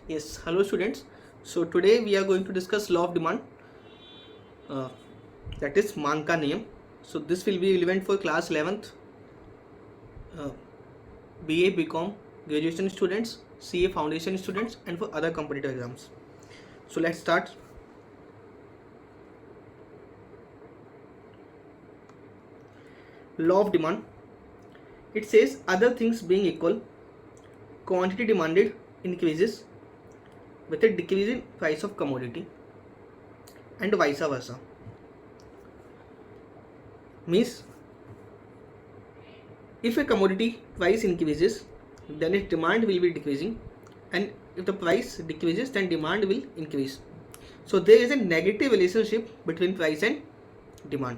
Yes, hello students. So today we are going to discuss law of demand, uh, that is मांग का नियम. So this will be relevant for class 11th, BA, BCom, graduation students, CA foundation students, and for other competitive exams. So let's start. Law of demand. It says other things being equal, quantity demanded increases with a decrease in price of commodity and vice versa. Means if a commodity price increases, then its demand will be decreasing, and if the price decreases, then demand will increase. So there is a negative relationship between price and demand.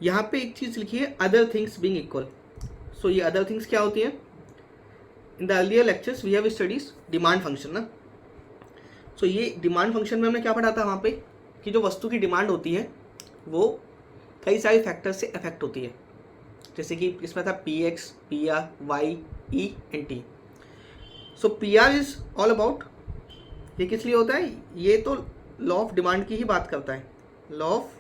यहाँ पे एक चीज़ लिखी है other things being equal. So ये other things क्या होती है? In the earlier lectures we have studies demand function ना. सो ये डिमांड फंक्शन में हमने क्या पढ़ा था वहाँ पे कि जो वस्तु की डिमांड होती है वो कई सारे फैक्टर्स से अफेक्ट होती है. जैसे कि इसमें था P X, P R, Y, E and T. So P R is all about, ये किस लिए होता है? ये तो लॉ ऑफ डिमांड की ही बात करता है, लॉ ऑफ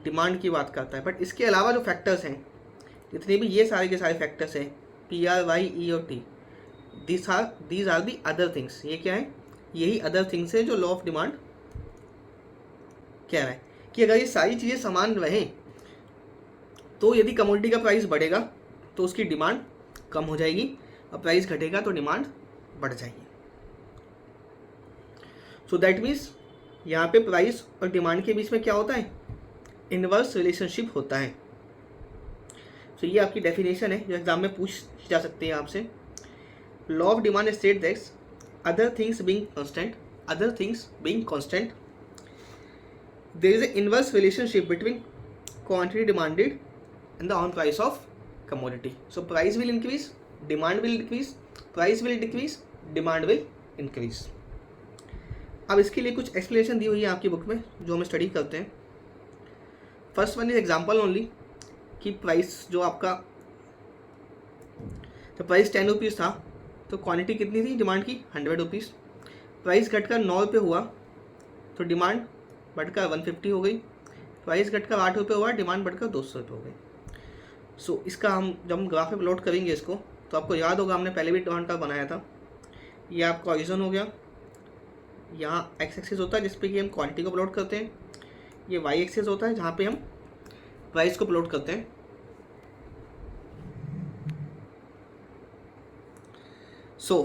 डिमांड की बात करता है. बट इसके अलावा जो फैक्टर्स हैं, जितने भी ये सारे के सारे फैक्टर्स हैं, पी आर, वाई, ई और T, these are the other things. ये क्या है? यही अदर थिंग्स है जो लॉ ऑफ डिमांड कह रहा है कि अगर ये सारी चीज़ें समान रहें तो यदि कमोडिटी का प्राइस बढ़ेगा तो उसकी डिमांड कम हो जाएगी, और प्राइस घटेगा तो डिमांड बढ़ जाएगी. सो दैट मीन्स यहाँ पे प्राइस और डिमांड के बीच में क्या होता है? इनवर्स रिलेशनशिप होता है. सो ये आपकी डेफिनेशन है जो एग्जाम में पूछ जा सकती है आपसे. Law of demand state that's other things being constant there is an inverse relationship between quantity demanded and the on price of commodity. So price will increase, demand will decrease, price will decrease, demand will increase. अब इसके लिए कुछ explanation दी हुई है आपकी book में जो हम स्टडी करते हैं. First one is example only कि प्राइस जो आपका, तो प्राइस 10 रुपीज़ था तो क्वांटिटी कितनी थी डिमांड की? 100 रुपीज़. प्राइस घटकर 9 रुपये हुआ तो डिमांड बढ़कर 150 हो गई. प्राइस घटकर 8 रुपये हुआ, डिमांड बढ़कर 200 रुपये हो गई. सो इसका हम जब हम ग्राफ पे प्लॉट करेंगे इसको, तो आपको याद होगा हमने पहले भी डिमांड का बनाया था. ये आपका ऑरिजिन हो गया, यहाँ एक्स एक्सिस होता है जिस पे कि हम क्वांटिटी को प्लॉट करते हैं. ये वाई एक्सिस होता है जहाँ पे हम प्राइस को प्लॉट करते हैं. सो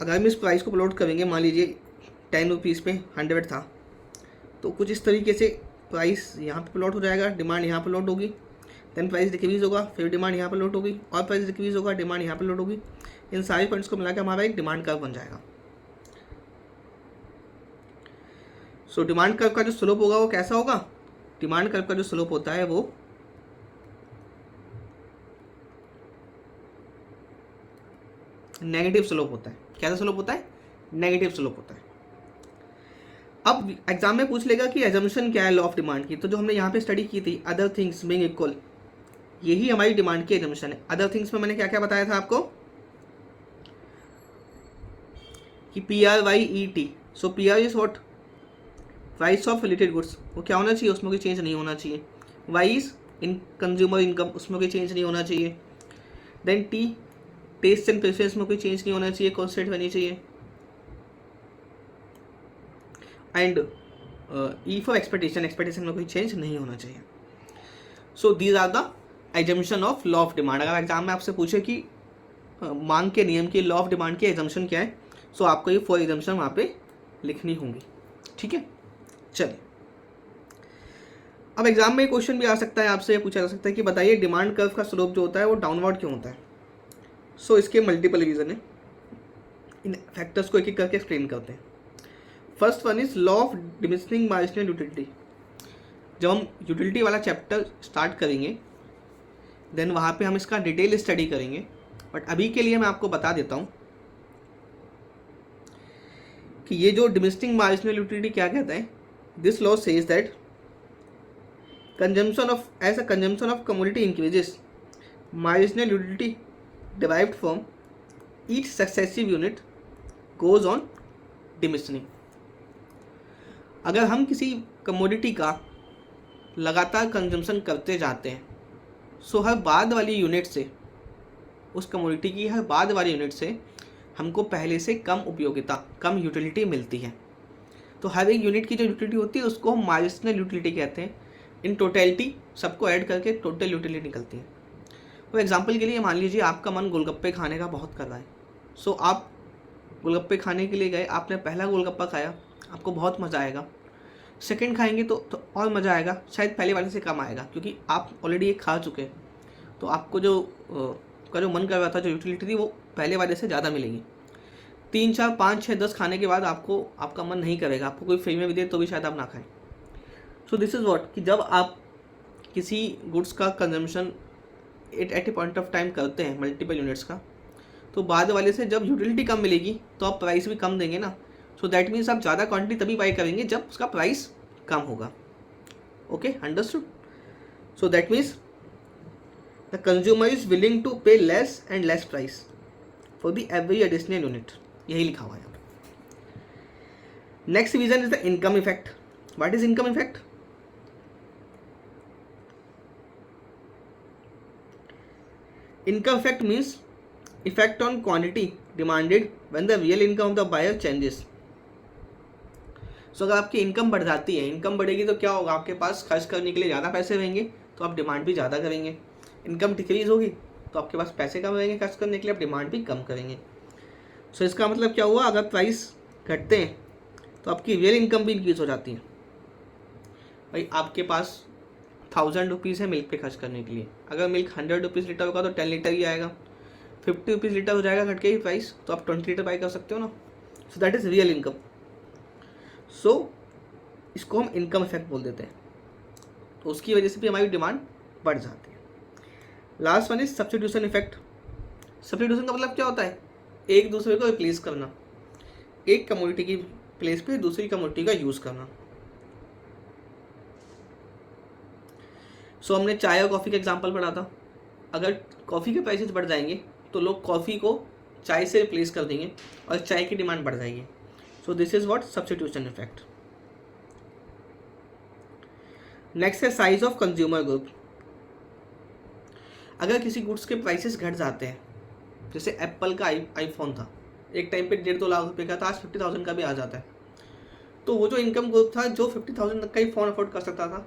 अगर हम इस प्राइस को प्लॉट करेंगे, मान लीजिए 10 रुपीज़ पे 100 था, तो कुछ इस तरीके से प्राइस यहाँ पे प्लॉट हो जाएगा, डिमांड यहाँ पे प्लॉट होगी, देन प्राइस डिक्रीज होगा, फिर डिमांड यहाँ पे प्लॉट होगी, और प्राइस डिक्रीज होगा, डिमांड यहाँ पे प्लॉट होगी. इन सारे पॉइंट्स को मिलाकर हमारा एक डिमांड कर्व बन जाएगा. सो डिमांड कर्व का जो स्लोप होगा वो कैसा होगा? डिमांड कर्व का जो स्लोप होता है वो नेगेटिव स्लोप होता है. कैसा स्लोप होता है? नेगेटिव स्लोप होता है. अब एग्जाम में पूछ लेगा कि एजम्पशन क्या है लॉ ऑफ डिमांड की. तो जो हमने यहाँ पे स्टडी की थी अदर थिंग्स बीइंग इक्वल, यही हमारी डिमांड की एजम्पशन है. अदर थिंग्स में मैंने क्या क्या बताया था आपको कि P R, Y, E, T. So P R is what? Price of related goods. वो क्या होना चाहिए? उसमें कोई चेंज नहीं होना चाहिए. Y is in consumer income, उसमें कोई चेंज नहीं होना चाहिए. Then T, taste and preference में कोई चेंज नहीं होना चाहिए, कॉन्स्टेंट होनी चाहिए. And E for expectation, expectation में कोई चेंज नहीं होना चाहिए. So these are the assumption of law of demand. अगर एग्जाम में आपसे पूछे कि मांग के नियम की, लॉ ऑफ डिमांड की एजम्पशन क्या है, सो आपको ये 4 एजम्पशन वहाँ पे लिखनी होंगी. ठीक है, चलिए. अब एग्जाम में क्वेश्चन भी आ सकता है, आपसे ये पूछा जा सकता है कि बताइए डिमांड कर्व का स्लोप जो होता है वो डाउनवर्ड क्यों होता है. सो इसके मल्टीपल रीजन है. इन फैक्टर्स को एक एक करके एक्सप्लेन करते हैं. First one is law of diminishing marginal utility. जब हम यूटिलिटी वाला चैप्टर स्टार्ट करेंगे देन वहाँ पे हम इसका डिटेल स्टडी करेंगे. बट अभी के लिए मैं आपको बता देता हूँ कि ये जो डिमिनिशिंग मार्जिनल यूटिलिटी क्या कहता है. This law says that consumption of as a consumption of commodity increases, marginal utility derived from each successive unit goes on diminishing. अगर हम किसी कमोडिटी का लगातार कंजम्पशन करते जाते हैं, सो हर बाद वाली यूनिट से, उस कमोडिटी की हर बाद वाली यूनिट से हमको पहले से कम उपयोगिता, कम यूटिलिटी मिलती है. तो हर एक यूनिट की जो यूटिलिटी होती है उसको हम मार्जिनल यूटिलिटी कहते हैं. इन टोटलिटी सबको ऐड करके टोटल यूटिलिटी निकलती है. तो एग्जांपल के लिए मान लीजिए आपका मन गोलगप्पे खाने का बहुत कर रहा है. सो आप गोलगप्पे खाने के लिए गए, आपने पहला गोलगप्पा खाया, आपको बहुत मज़ा आएगा. सेकंड खाएंगे तो और मज़ा आएगा, शायद पहले वाले से कम आएगा क्योंकि आप ऑलरेडी एक खा चुके हैं. तो आपको जो मन कर रहा था, जो यूटिलिटी थी, वो पहले वाले से ज़्यादा मिलेगी. 3, 4, 5, 6, 10 खाने के बाद आपका मन नहीं करेगा, आपको कोई फ्री में भी दे तो भी शायद आप ना खाएं. सो दिस इज़ व्हाट, कि जब आप किसी गुड्स का consumption at a point of time करते हैं मल्टीपल यूनिट्स का, तो बाद वाले से जब यूटिलिटी कम मिलेगी तो आप प्राइस भी कम देंगे ना. सो दैट मीन्स आप ज़्यादा क्वांटिटी तभी बाई करेंगे जब उसका प्राइस कम होगा. Okay, understood. So that means the consumer is willing to pay less and less price for the every additional unit. यही लिखा हुआ है. Next reason is the income effect. What is income effect? Income effect means effect on quantity demanded when the real income of the buyer changes. So अगर आपकी income बढ़ जाती है, income बढ़ेगी तो क्या होगा, आपके पास खर्च करने के लिए ज़्यादा पैसे रहेंगे तो आप डिमांड भी ज़्यादा करेंगे. इनकम डिक्रीज होगी तो आपके पास पैसे कम रहेंगे खर्च करने के लिए, आप डिमांड भी कम करेंगे. सो इसका मतलब क्या हुआ, अगर प्राइस घटते हैं तो आपकी रियल इनकम भी इंक्रीज हो जाती है. भाई आपके पास 1000 रुपीज़ है मिल्क पे खर्च करने के लिए, अगर मिल्क 100 रुपीज़ लीटर होगा तो 10 लीटर ही आएगा. 50 रुपीज़ लीटर हो जाएगा घट के ही प्राइस, तो आप 20 लीटर बाई कर सकते हो ना. So that is real income. So इसको हम इनकम इफेक्ट बोल देते हैं. तो उसकी वजह से भी हमारी डिमांड बढ़ जाती है. Last one is substitution effect. Substitution का मतलब क्या होता है, एक दूसरे को रिप्लेस करना, एक कमोडिटी की प्लेस पे दूसरी कमोडिटी का यूज़ करना. सो हमने चाय और कॉफ़ी का एग्जांपल पढ़ा था. अगर कॉफ़ी के प्राइसेस बढ़ जाएंगे तो लोग कॉफ़ी को चाय से रिप्लेस कर देंगे और चाय की डिमांड बढ़ जाएगी. So this is what substitution effect. Next है साइज ऑफ कंज्यूमर ग्रुप. अगर किसी गुड्स के प्राइसेस घट जाते हैं, जैसे एप्पल का आईफोन था, एक टाइम पे 1.5-2 लाख रुपये का था, आज 50,000 का भी आ जाता है. तो वो जो इनकम ग्रुप था जो 50,000 तक का ही फ़ोन अफोर्ड कर सकता था,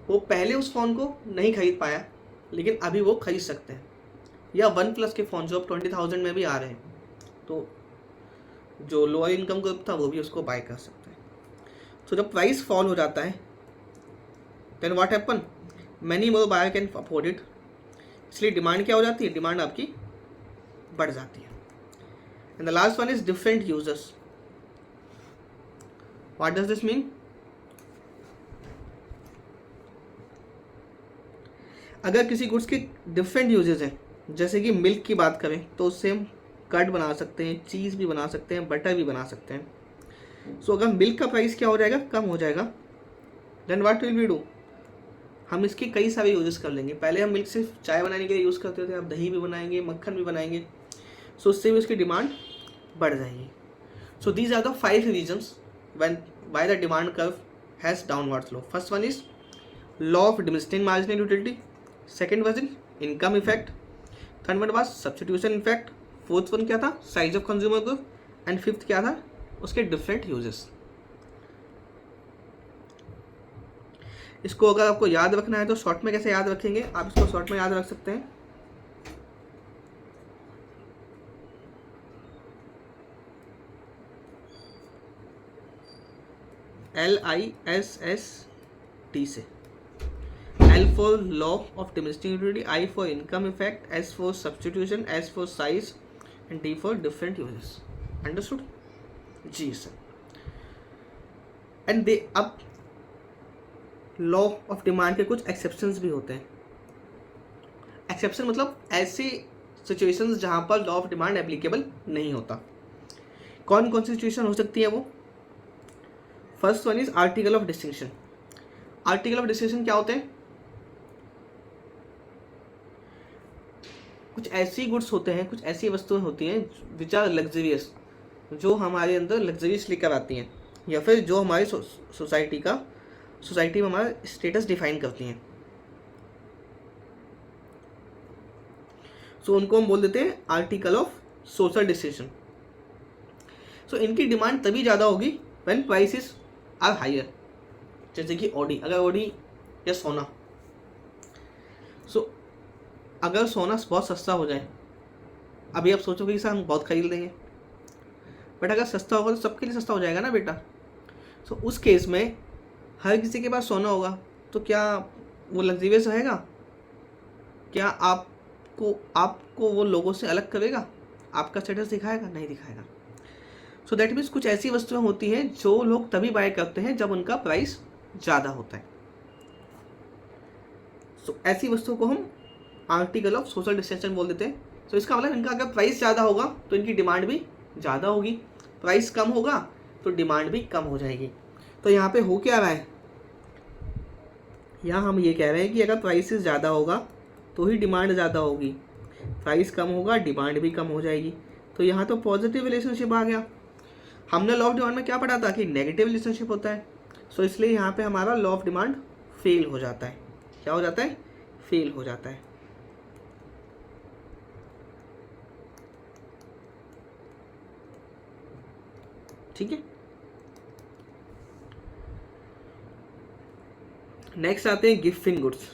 वो पहले उस फ़ोन को नहीं खरीद पाया, लेकिन अभी वो खरीद सकते हैं. या OnePlus के फ़ोन जो अब 20,000 में भी आ रहे हैं, तो जो लोअर इनकम ग्रुप था वो भी उसको बाय कर सकते हैं. सो जब प्राइस फॉल हो जाता है then what happen, many more buyer can afford it. इसलिए डिमांड क्या हो जाती है, डिमांड आपकी बढ़ जाती है. And the last one is different users. What does this mean? अगर किसी गुड्स के डिफरेंट यूजेस हैं, जैसे कि मिल्क की बात करें तो उससे हम कर्ड बना सकते हैं, चीज़ भी बना सकते हैं, बटर भी बना सकते हैं. सो अगर मिल्क का प्राइस क्या हो जाएगा, कम हो जाएगा, then what will we do, हम इसके कई सारे यूजेस कर लेंगे. पहले हम मिल्क सिर्फ चाय बनाने के लिए यूज़ करते थे, अब दही भी बनाएंगे, मक्खन भी बनाएंगे. सो उससे भी उसकी डिमांड बढ़ जाएगी. So these are the 5 reasons why the demand curve has downward slope. First one is law of diminishing marginal utility. Second was income effect. Third one was substitution effect. Fourth one क्या था, size of consumer group. And fifth क्या था, उसके different uses. इसको अगर आपको याद रखना है तो शॉर्ट में कैसे याद रखेंगे, आप इसको शॉर्ट में याद रख सकते हैं. LISST से. L for law of diminishing utility, I for income effect, S for substitution, S for size, and D for different uses. Understood? जी सर. एंड अब लॉ ऑफ डिमांड के कुछ एक्सेप्शंस भी होते हैं. एक्सेप्शन मतलब ऐसी सिचुएशंस जहाँ पर लॉ ऑफ डिमांड एप्लीकेबल नहीं होता. कौन कौन सी सिचुएशन हो सकती है वो? First one is article of distinction. Article of distinction क्या होते हैं? कुछ ऐसी गुड्स होते हैं, कुछ ऐसी वस्तुएं होती हैं विच आर लग्जरियस, जो हमारे अंदर लग्जरीज लेकर आती हैं, या फिर जो हमारी सोसाइटी में हमारा स्टेटस डिफाइन करती हैं। सो उनको हम बोल देते हैं आर्टिकल ऑफ सोशल डिसीजन। सो इनकी डिमांड तभी ज़्यादा होगी व्हेन प्राइसेस आर हायर। जैसे कि ऑडी, अगर ऑडी या सोना, सो अगर सोना बहुत सस्ता हो जाए, अभी आप सोचोगे कि सर हम बहुत खरीद लेंगे, बट अगर सस्ता होगा तो सबके लिए सस्ता हो जाएगा ना बेटा। सो उस केस में हर किसी के पास सोना होगा, तो क्या वो लग्जरियस रहेगा? क्या आपको वो लोगों से अलग करेगा? आपका स्टेटस दिखाएगा? नहीं दिखाएगा। सो दैट मीन्स कुछ ऐसी वस्तुएं होती हैं जो लोग तभी बाय करते हैं जब उनका प्राइस ज़्यादा होता है। सो ऐसी वस्तुओं को हम आर्टिकल ऑफ सोशल डिस्टेंशन बोल देते हैं। सो इसका मतलब इनका अगर प्राइस ज़्यादा होगा तो इनकी डिमांड भी ज़्यादा होगी, प्राइस कम होगा तो डिमांड भी कम हो जाएगी। तो यहाँ पे हो क्या रहा है, यहाँ हम ये कह रहे हैं कि अगर प्राइसेस ज़्यादा होगा तो ही डिमांड ज़्यादा होगी, प्राइस कम होगा डिमांड भी कम हो जाएगी। तो यहाँ तो पॉजिटिव रिलेशनशिप आ गया। हमने लॉ ऑफ डिमांड में क्या पढ़ा था कि नेगेटिव रिलेशनशिप होता है। सो इसलिए यहाँ पे हमारा लॉ ऑफ डिमांड फेल हो जाता है। क्या हो जाता है? फेल हो जाता है। ठीक है, नेक्स्ट आते हैं gift in goods.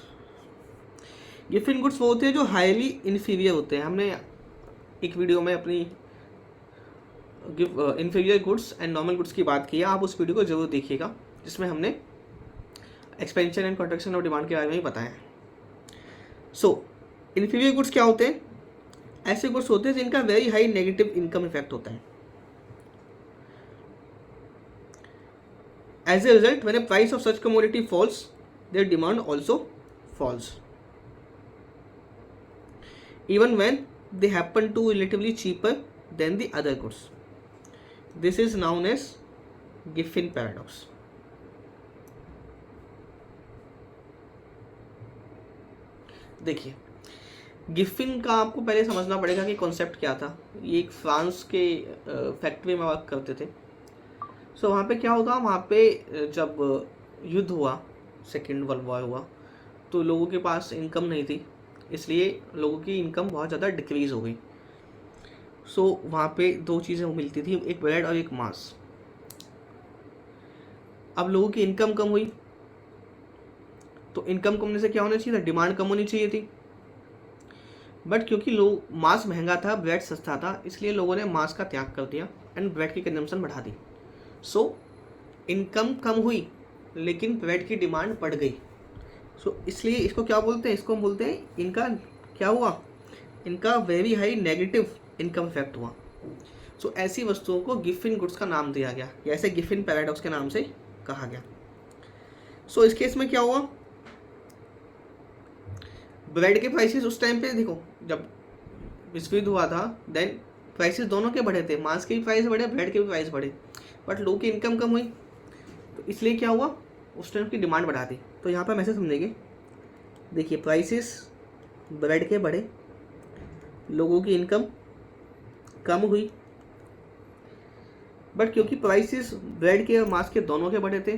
Gift in goods वो होते हैं जो हाईली इन्फीरियर होते हैं। हमने एक वीडियो में अपनी inferior goods and normal goods की बात की है, आप उस वीडियो को जरूर देखिएगा, जिसमें हमने expansion and contraction of demand के बारे में ही बताया है। सो इन्फीरियर गुड्स क्या होते हैं? ऐसे गुड्स होते हैं जिनका very high negative income effect होता है। As a result, when a price of such commodity falls, their demand also falls, even when they happen to relatively cheaper than the other goods. This is known as Giffen paradox. देखिए, गिफ्टिन का आपको पहले समझना पड़ेगा कि concept क्या था। ये एक फ्रांस के फैक्ट्री में वर्क करते थे। सो वहाँ पे क्या होता, वहाँ पे जब युद्ध हुआ, सेकेंड वर्ल्ड वॉर हुआ, तो लोगों के पास इनकम नहीं थी, इसलिए लोगों की इनकम बहुत ज़्यादा डिक्रीज़ हो गई। सो वहाँ पे दो चीज़ें मिलती थी, एक ब्रेड और एक मांस। अब लोगों की इनकम कम हुई, तो इनकम कम होने से क्या होना चाहिए था? डिमांड कम होनी चाहिए थी। बट क्योंकि लोग मांस महंगा था, ब्रेड सस्ता था, इसलिए लोगों ने मांस का त्याग कर दिया एंड ब्रेड की कंजम्पशन बढ़ा दी। सो इनकम कम हुई लेकिन ब्रेड की डिमांड बढ़ गई। सो इसलिए इसको क्या बोलते हैं? इसको हम बोलते हैं इनका क्या हुआ, इनका very high negative income effect हुआ। सो ऐसी वस्तुओं को गिफ्ट गुड्स का नाम दिया गया, या ऐसे गिफ्ट पैराडॉक्स के नाम से कहा गया। सो इस केस में क्या हुआ, ब्रेड के प्राइसेस उस टाइम पे देखो, जब विश्व युद्ध हुआ था, देन प्राइसेस दोनों के बढ़े थे, मांस के भी प्राइस बढ़े, ब्रेड के भी प्राइस बढ़े, बट लोगों की इनकम कम हुई, तो इसलिए क्या हुआ, उस टाइम की डिमांड बढ़ा दी। तो यहाँ पर हम ऐसे समझेंगे, देखिए प्राइसेस ब्रेड के बढ़े, लोगों की इनकम कम हुई, बट क्योंकि प्राइसेस ब्रेड के और मांस के दोनों के बढ़े थे,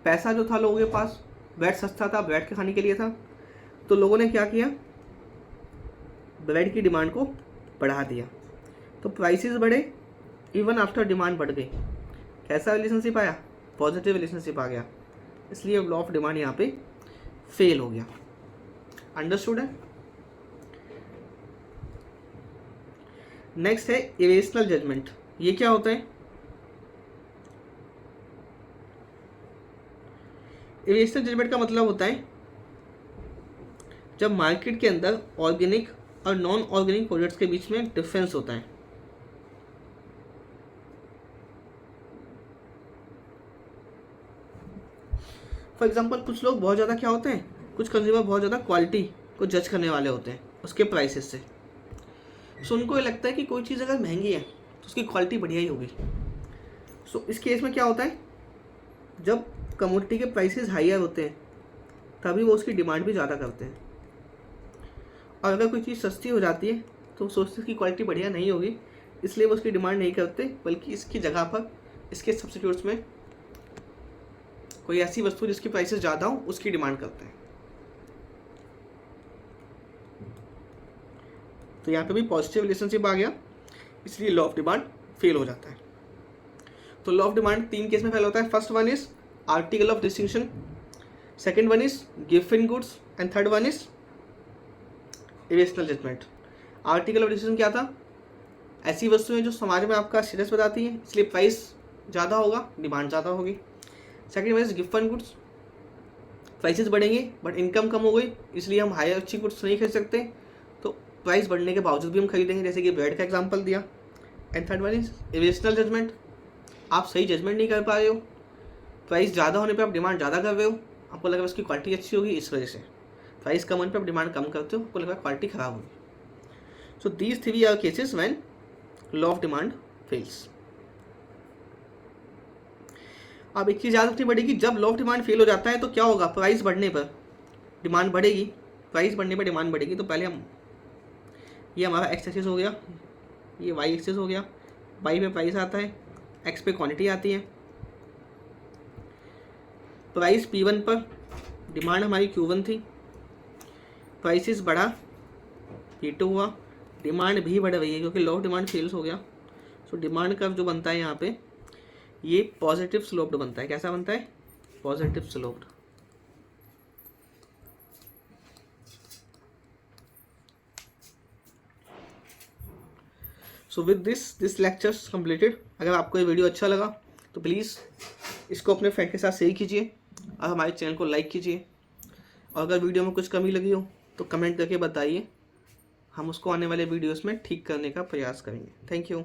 पैसा जो था लोगों के पास, ब्रेड सस्ता था, ब्रेड के खाने के लिए था, तो लोगों ने क्या किया, ब्रेड की डिमांड को बढ़ा दिया। तो प्राइसेस बढ़े इवन आफ्टर डिमांड बढ़ गई। कैसा रिलेशनशिप आया? पॉजिटिव रिलेशनशिप आ गया, इसलिए लॉ ऑफ डिमांड यहाँ पे फेल हो गया। अंडरस्टूड है? नेक्स्ट है इरेशनल जजमेंट। ये क्या होता है? इरेशनल जजमेंट का मतलब होता है जब मार्केट के अंदर ऑर्गेनिक और नॉन ऑर्गेनिक प्रोडक्ट्स के बीच में डिफरेंस होता है। फॉर एग्जाम्पल, कुछ लोग बहुत ज़्यादा क्या होते हैं, कुछ कंज्यूमर बहुत ज़्यादा क्वालिटी को जज करने वाले होते हैं उसके प्राइसेस से। सो उनको ये लगता है कि कोई चीज़ अगर महंगी है तो उसकी क्वालिटी बढ़िया ही होगी। सो इस केस में क्या होता है, जब कमोडिटी के प्राइसेस हायर होते हैं तभी वो उसकी डिमांड भी ज़्यादा करते हैं, और अगर कोई चीज़ सस्ती हो जाती है तो सोचते हैं कि क्वालिटी बढ़िया नहीं होगी, इसलिए वो उसकी डिमांड नहीं करते, बल्कि इसकी जगह पर इसके सब्स्टिट्यूट्स में कोई ऐसी वस्तु जिसकी प्राइसेस ज़्यादा हो उसकी डिमांड करते हैं। तो यहाँ पे भी पॉजिटिव रिलेशनशिप आ गया, इसलिए लॉ ऑफ डिमांड फेल हो जाता है। तो लॉ ऑफ डिमांड 3 केस में फेल होता है। First one is article of distinction, second one is Giffen goods, and third one is irrational judgement. Article of distinction क्या था? ऐसी वस्तुएं जो समाज में आपका स्टेटस बताती हैं, इसलिए प्राइस ज़्यादा होगा, डिमांड ज़्यादा होगी। Second one is Giffen goods, prices बढ़ेंगे बट इनकम कम हो गई, इसलिए हम हायर अच्छी गुड्स नहीं खरीद सकते, तो प्राइस बढ़ने के बावजूद भी हम खरीदेंगे, जैसे कि ब्रेड का एग्जांपल दिया। And third one is irrational judgement, आप सही जजमेंट नहीं कर पा रहे हो, प्राइस ज़्यादा होने पे आप डिमांड ज़्यादा कर रहे हो, आपको लगा उसकी क्वालिटी अच्छी होगी, इस वजह से प्राइस कम होने पे आप डिमांड कम करते हो, आपको लगा क्वालिटी ख़राब होगी। So these 3 are cases when law of demand fails. अब एक चीज़ याद रखनी पड़ेगी, जब लॉ ऑफ डिमांड फेल हो जाता है तो क्या होगा? प्राइस बढ़ने पर डिमांड बढ़ेगी, प्राइस बढ़ने पर डिमांड बढ़ेगी। तो पहले हम, ये हमारा एक्स एक्सिस हो गया, ये वाई एक्सिस हो गया, वाई पे प्राइस आता है, एक्स पे क्वांटिटी आती है। प्राइस P1 पर, डिमांड हमारी Q1 थी, प्राइसेस बढ़ा, P2 हुआ, डिमांड भी बढ़ रही है क्योंकि लॉ ऑफ डिमांड फेल्स हो गया। सो डिमांड कर्व जो बनता है यहाँ पे, ये पॉजिटिव स्लोप्ड बनता है। कैसा बनता है? Positive sloped. So with this lectures completed. अगर आपको ये वीडियो अच्छा लगा तो प्लीज़ इसको अपने फ्रेंड के साथ शेयर कीजिए और हमारे चैनल को लाइक कीजिए। और अगर वीडियो में कुछ कमी लगी हो तो कमेंट करके बताइए, हम उसको आने वाले वीडियोस में ठीक करने का प्रयास करेंगे। Thank you.